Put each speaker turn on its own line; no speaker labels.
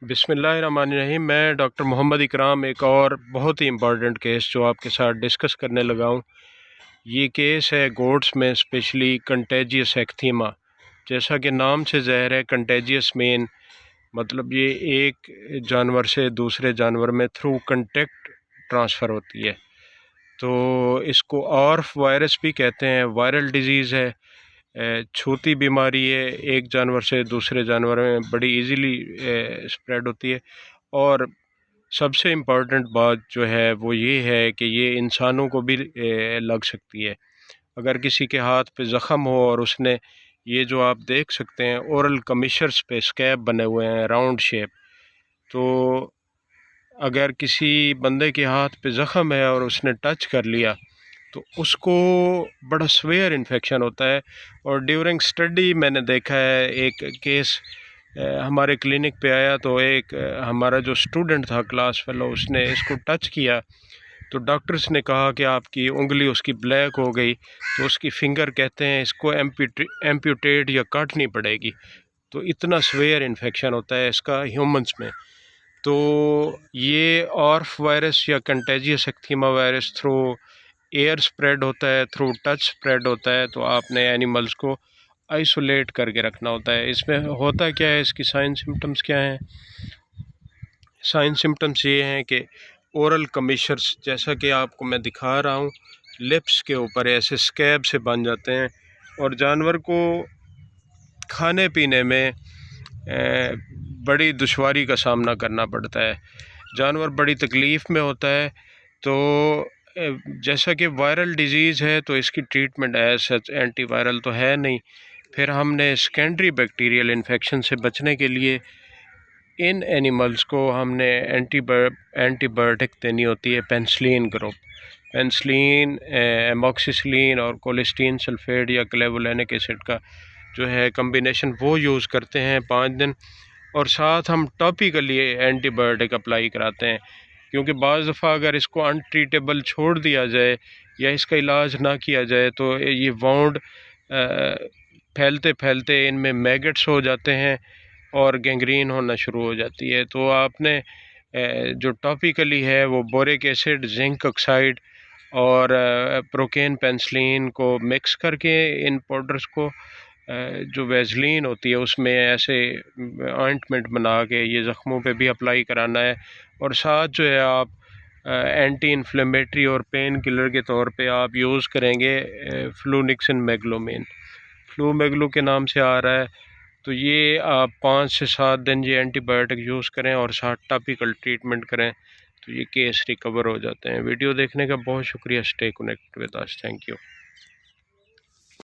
बिस्मिल्लाहिर्रहमानिर्रहीम। मैं डॉक्टर मोहम्मद इकराम एक और बहुत ही इम्पॉर्टेंट केस जो आपके साथ डिस्कस करने लगा हूँ। ये केस है गोट्स में स्पेशली कंटेजियस एक्थीमा। जैसा कि नाम से ज़ाहिर है, कंटेजियस मेन मतलब ये एक जानवर से दूसरे जानवर में थ्रू कंटेक्ट ट्रांसफ़र होती है। तो इसको ऑर्फ वायरस भी कहते हैं। वायरल डिजीज़ है, छूती बीमारी है, एक जानवर से दूसरे जानवर में बड़ी इजीली स्प्रेड होती है। और सबसे इम्पॉर्टेंट बात जो है वो ये है कि ये इंसानों को भी लग सकती है। अगर किसी के हाथ पे ज़ख़म हो और उसने, ये जो आप देख सकते हैं ओरल कमिशर्स पे स्कैब बने हुए हैं राउंड शेप, तो अगर किसी बंदे के हाथ पे ज़ख़म है और उसने टच कर लिया तो उसको बड़ा स्वेयर इन्फेक्शन होता है। और ड्यूरिंग स्टडी मैंने देखा है, एक केस हमारे क्लिनिक पे आया तो एक हमारा जो स्टूडेंट था क्लास फेलो, उसने इसको टच किया तो डॉक्टर्स ने कहा कि आपकी उंगली उसकी ब्लैक हो गई, तो उसकी फिंगर कहते हैं इसको एम्प्यूटेट या काटनी पड़ेगी। तो इतना स्वेयर इन्फेक्शन होता है इसका ह्यूमंस में। तो ये ऑर्फ वायरस या contagious ecthyma virus through air spread होता है, थ्रू टच स्प्रेड होता है। तो आपने एनिमल्स को आइसोलेट करके रखना होता है। इसमें होता क्या है, इसकी साइन सिम्टम्स क्या हैं? साइन सिम्टम्स ये हैं कि ओरल कमिशर्स, जैसा कि आपको मैं दिखा रहा हूँ, लिप्स के ऊपर ऐसे स्कैब से बन जाते हैं और जानवर को खाने पीने में बड़ी दुश्वारी का सामना करना पड़ता है। जानवर बड़ी तकलीफ़ में होता है। तो जैसा कि वायरल डिजीज़ है तो इसकी ट्रीटमेंट एज सच एंटीवायरल तो है नहीं। फिर हमने सेकेंडरी बैक्टीरियल इन्फेक्शन से बचने के लिए इन एनिमल्स को हमने एंटीबायोटिक देनी होती है, पेनिसिलिन ग्रुप। पेनिसिलिन, एमॉक्सिसिलिन और कोलिस्टीन सल्फेट या क्लेवुलेनिक एसिड का जो है कम्बिनेशन वो यूज़ करते हैं 5 दिन। और साथ हम टॉपिकली एंटीबायोटिक अप्लाई कराते हैं, क्योंकि बाज़ दफ़ा अगर इसको अनट्रीटेबल छोड़ दिया जाए या इसका इलाज ना किया जाए तो ये वाउंड फैलते फैलते इनमें मैगट्स हो जाते हैं और गैंग्रीन होना शुरू हो जाती है। तो आपने जो टॉपिकली है वो बोरिक एसिड, जिंक ऑक्साइड और प्रोकेन पेनिसिलिन को मिक्स करके इन पाउडर्स को जो वैसलीन होती है उसमें ऐसे ऑइंटमेंट बना के ये ज़ख्मों पे भी अप्लाई कराना है। और साथ जो है आप एंटी इन्फ्लेमेटरी और पेन किलर के तौर पे आप यूज़ करेंगे फ्लूनिक्सिन मैग्लोमिन। फ्लू मैग्लो के नाम से आ रहा है। तो ये आप 5 से 7 दिन ये एंटीबायोटिक यूज़ करें और साथ टॉपिकल ट्रीटमेंट करें तो ये केस रिकवर हो जाते हैं। वीडियो देखने का बहुत शुक्रिया। Stay connect with us. Thank you.